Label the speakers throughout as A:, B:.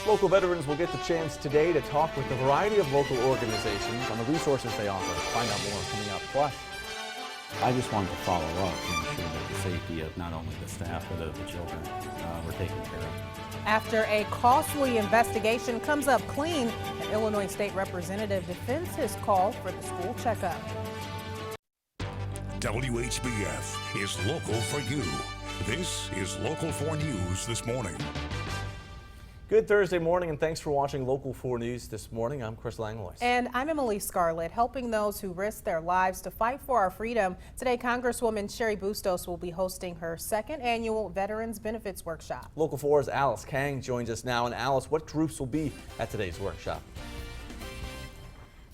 A: Local veterans will get the chance today to talk with a variety of local organizations on the resources they offer. Find out more coming up. Plus,
B: I just wanted to follow up to ensure that the safety of not only the staff but of the children were taken care of.
C: After a costly investigation comes up clean, an Illinois state representative defends his call for the school checkup.
D: WHBF is local for you. This is Local 4 News this morning.
A: good Thursday morning, and thanks for watching Local 4 News this morning. I'm Chris Langlois.
C: And I'm Emily Scarlett, helping those who risk their lives to fight for our freedom. Today, Congresswoman Sherry Bustos will be hosting her second annual Veterans Benefits Workshop.
A: Local 4's Alice Kang joins us now. And Alice, what groups will be at today's workshop?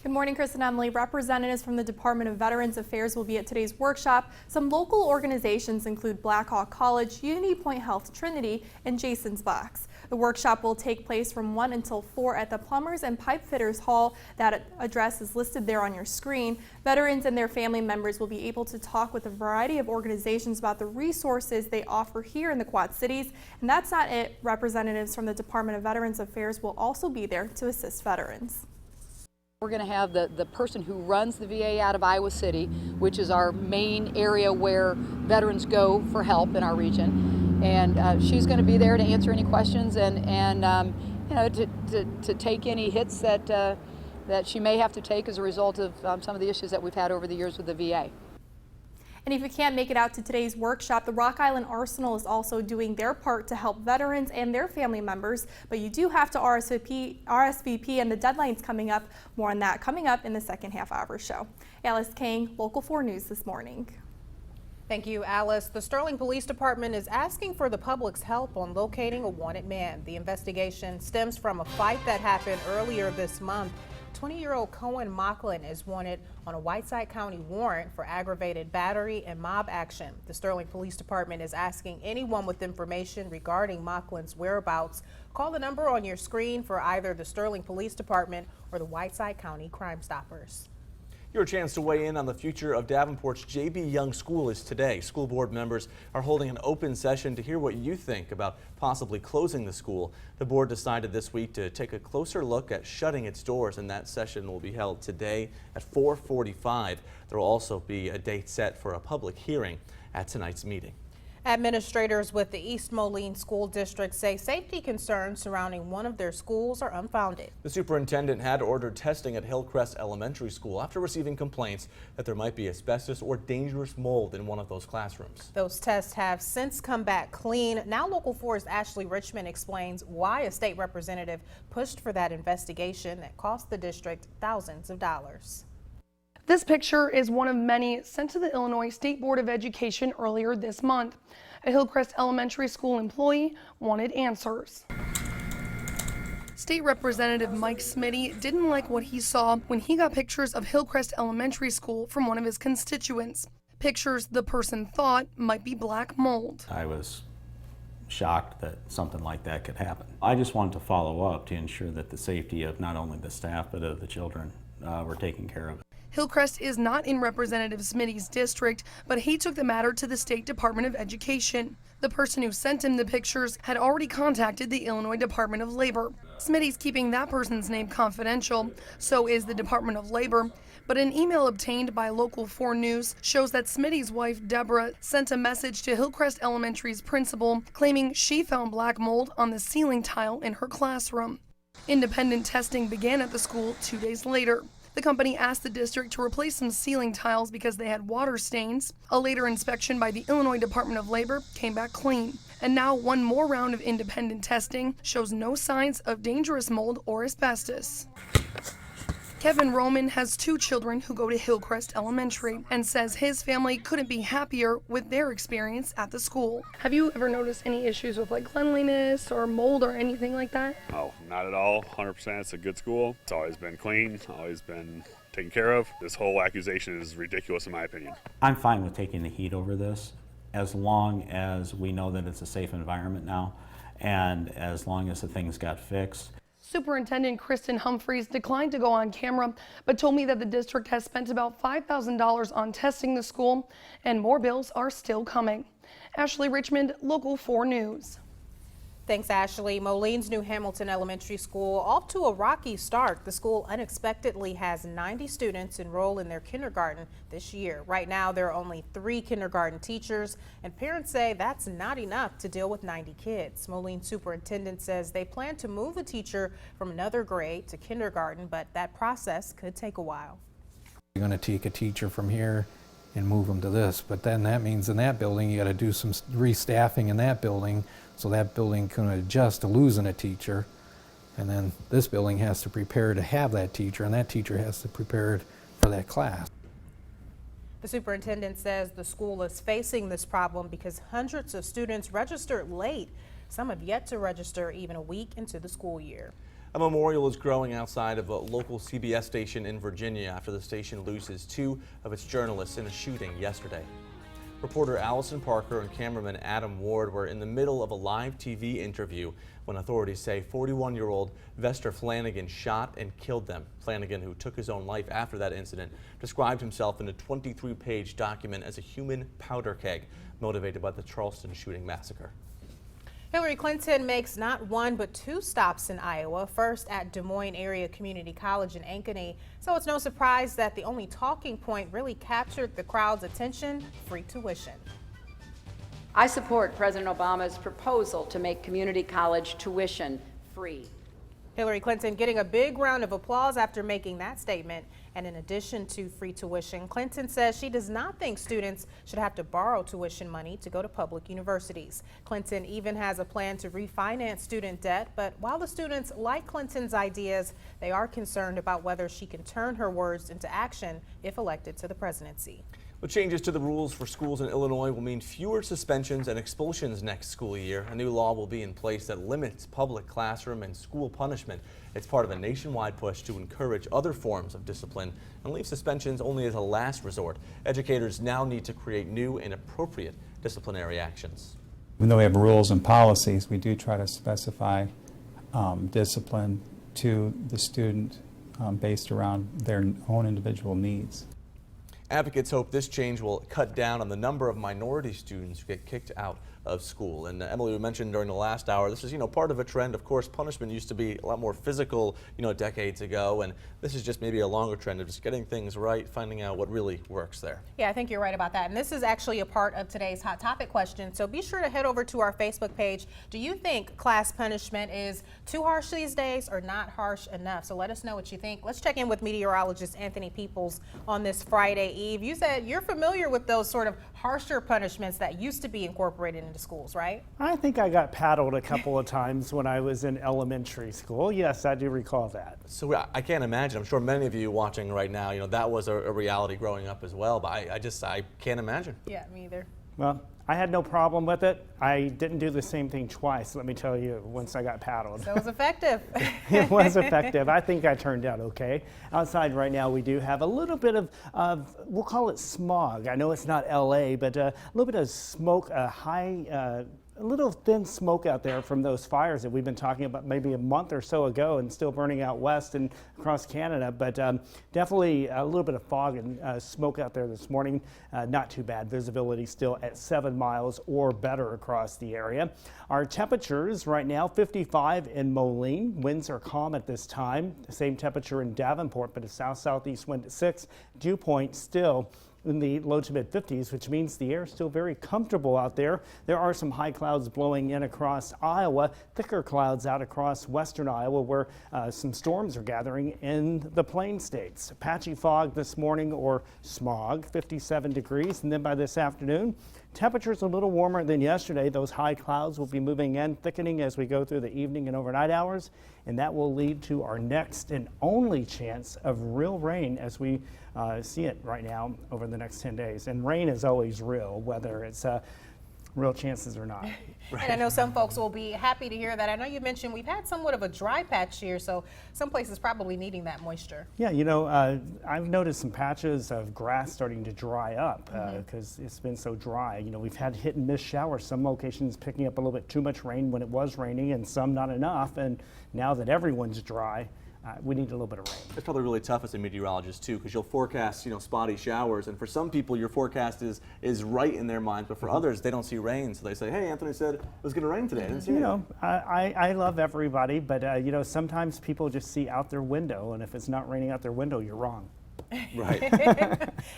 E: Good morning, Chris and Emily. Representatives from the Department of Veterans Affairs will be at today's workshop. Some local organizations include Blackhawk College, Unity Point Health Trinity, and Jason's Box. The workshop will take place from 1 until 4 at the Plumbers and Pipe Fitters Hall. That address is listed there on your screen. Veterans and their family members will be able to talk with a variety of organizations about the resources they offer here in the Quad Cities. And that's not it. Representatives from the Department of Veterans Affairs will also be there to assist veterans.
F: We're going to have the person who runs the VA out of Iowa City, which is our main area where veterans go for help in our region. And she's going to be there to answer any questions and you know, to take any hits that she may have to take as a result of some of the issues that we've had over the years with the VA.
E: And if you can't make it out to today's workshop, the Rock Island Arsenal is also doing their part to help veterans and their family members, but you do have to RSVP, and the deadline's coming up. More on that coming up in the second half hour show. Alice Kang, Local 4 News this morning.
C: Thank you, Alice. The Sterling Police Department is asking for the public's help on locating a wanted man. The investigation stems from a fight that happened earlier this month. 20-year-old Cohen Mocklin is wanted on a Whiteside County warrant for aggravated battery and mob action. The Sterling Police Department is asking anyone with information regarding Mocklin's whereabouts. Call the number on your screen for either the Sterling Police Department or the Whiteside County Crime Stoppers.
A: Your chance to weigh in on the future of Davenport's J.B. Young School is today. School board members are holding an open session to hear what you think about possibly closing the school. The board decided this week to take a closer look at shutting its doors, and that session will be held today at 4:45. There will also be a date set for a public hearing at tonight's meeting.
C: Administrators with the East Moline School District say safety concerns surrounding one of their schools are unfounded. The superintendent had ordered testing at Hillcrest Elementary School after receiving complaints that there might be asbestos or dangerous mold in one of those classrooms. Those tests have since come back clean. Now Local 4's Ashley Richmond explains why a state representative pushed for that investigation that cost the district thousands of dollars.
G: This picture is one of many sent to the Illinois State Board of Education earlier this month. A Hillcrest Elementary School employee wanted answers. State Representative Mike Smitty didn't like what he saw when he got pictures of Hillcrest Elementary School from one of his constituents. Pictures the person thought might be black mold.
B: I was shocked that something like that could happen. I just wanted to follow up to ensure that the safety of not only the staff but of the children were taken care of.
G: Hillcrest is not in Representative Smitty's district, but he took the matter to the State Department of Education. The person who sent him the pictures had already contacted the Illinois Department of Labor. Smitty's keeping that person's name confidential, so is the Department of Labor. But an email obtained by Local 4 News shows that Smitty's wife, Deborah, sent a message to Hillcrest Elementary's principal claiming she found black mold on the ceiling tile in her classroom. Independent testing began at the school 2 days later. The company asked the district to replace some ceiling tiles because they had water stains. A later inspection by the Illinois Department of Labor came back clean. And now one more round of independent testing shows no signs of dangerous mold or asbestos. Kevin Roman has 2 children who go to Hillcrest Elementary and says his family couldn't be happier with their experience at the school. Have you ever noticed any issues with like cleanliness or mold or anything like that?
H: Oh, not at all. 100%. It's a good school. It's always been clean, always been taken care of. This whole accusation is ridiculous in my opinion.
B: I'm fine with taking the heat over this as long as we know that it's a safe environment now and as long as the things got fixed.
G: Superintendent Kristen Humphreys declined to go on camera, but told me that the district has spent about $5,000 on testing the school, and more bills are still coming. Ashley Richmond, Local 4 News.
C: Thanks, Ashley. Moline's New Hamilton Elementary School off to a rocky start. The school unexpectedly has 90 students enroll in their kindergarten this year. Right now, there are only 3 kindergarten teachers, and parents say that's not enough to deal with 90 kids. Moline superintendent says they plan to move a teacher from another grade to kindergarten, but that process could take a while.
I: You're going to take a teacher from here and move them to this, but then that means in that building you got to do some restaffing in that building, so that building can adjust to losing a teacher, and then this building has to prepare to have that teacher, and that teacher has to prepare for that class.
C: The superintendent says the school is facing this problem because hundreds of students registered late. Some have yet to register even a week into the school year.
A: A memorial is growing outside of a local CBS station in Virginia after the station loses 2 of its journalists in a shooting yesterday. Reporter Allison Parker and cameraman Adam Ward were in the middle of a live TV interview when authorities say 41-year-old Vester Flanagan shot and killed them. Flanagan, who took his own life after that incident, described himself in a 23-page document as a human powder keg motivated by the Charleston shooting massacre.
C: Hillary Clinton makes not 1 but 2 stops in Iowa, first at Des Moines Area Community College in Ankeny. So it's no surprise that the only talking point really captured the crowd's attention: free tuition.
J: I support President Obama's proposal to make community college tuition free.
C: Hillary Clinton getting a big round of applause after making that statement. And in addition to free tuition, Clinton says she does not think students should have to borrow tuition money to go to public universities. Clinton even has a plan to refinance student debt, but while the students like Clinton's ideas, they are concerned about whether she can turn her words into action if elected to the presidency.
A: Well, changes to the rules for schools in Illinois will mean fewer suspensions and expulsions next school year. A new law will be in place that limits public classroom and school punishment. It's part of a nationwide push to encourage other forms of discipline and leave suspensions only as a last resort. Educators now need to create new and appropriate disciplinary actions.
K: Even though we have rules and policies, we do try to specify discipline to the student based around their own individual needs.
A: Advocates hope this change will cut down on the number of minority students who get kicked out of school. And Emily, we mentioned during the last hour, this is, part of a trend. Of course, punishment used to be a lot more physical, decades ago. And this is just maybe a longer trend of just getting things right, finding out what really works there.
C: Yeah, I think you're right about that. And this is actually a part of today's Hot Topic question. So be sure to head over to our Facebook page. Do you think class punishment is too harsh these days or not harsh enough? So let us know what you think. Let's check in with meteorologist Anthony Peoples on this Friday Eve. You said you're familiar with those sort of harsher punishments that used to be incorporated into schools, right?
L: I think I got paddled a couple of times when I was in elementary school. Yes, I do recall that.
A: So I can't imagine. I'm sure many of you watching right now, that was a reality growing up as well. But I can't imagine.
C: Yeah, me either.
L: Well, I had no problem with it. I didn't do the same thing twice, let me tell you, once I got paddled.
C: So it was effective.
L: It was effective. I think I turned out okay. Outside right now, we do have a little bit of we'll call it smog. I know it's not LA, but a little bit of smoke, a little thin smoke out there from those fires that we've been talking about maybe a month or so ago and still burning out west and across Canada. But definitely a little bit of fog and smoke out there this morning. Not too bad. Visibility still at 7 miles or better across the area. Our temperatures right now, 55 in Moline. Winds are calm at this time. Same temperature in Davenport, but a south-southeast wind at 6. Dew point still in the low to mid 50s, which means the air is still very comfortable out there. There are some high clouds blowing in across Iowa, thicker clouds out across western Iowa where some storms are gathering in the plain states. Patchy fog this morning or smog, 57 degrees, and then by this afternoon, temperatures a little warmer than yesterday. Those high clouds will be moving in, thickening as we go through the evening and overnight hours, and that will lead to our next and only chance of real rain as we see it right now over the next 10 days. And rain is always real, whether it's real chances or not.
C: Right. And I know some folks will be happy to hear that. I know you mentioned we've had somewhat of a dry patch here, so some places probably needing that moisture.
L: Yeah, I've noticed some patches of grass starting to dry up because it's been so dry. We've had hit and miss showers. Some locations picking up a little bit too much rain when it was raining and some not enough. And now that everyone's dry, we need a little bit of rain.
A: It's probably really tough as a meteorologist too, because you'll forecast, spotty showers, and for some people your forecast is right in their minds, but for others they don't see rain, so they say, "Hey, Anthony said it was going to rain today. I didn't see it."
L: I love everybody, but sometimes people just see out their window, and if it's not raining out their window, you're wrong.
A: Right.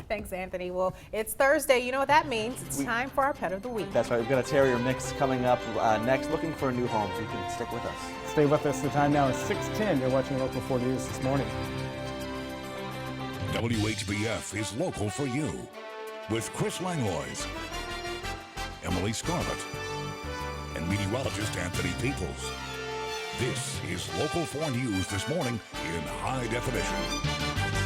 C: Thanks, Anthony. Well, it's Thursday. You know what that means? It's time for our Pet of the Week.
A: That's right. We've got a terrier mix coming up next. Looking for a new home, so you can stick with us.
L: Stay with us. The time now is 6:10. You're watching Local 4 News this morning.
D: WHBF is local for you with Chris Langlois, Emily Scarlett, and meteorologist Anthony Peoples. This is Local 4 News this morning in high definition.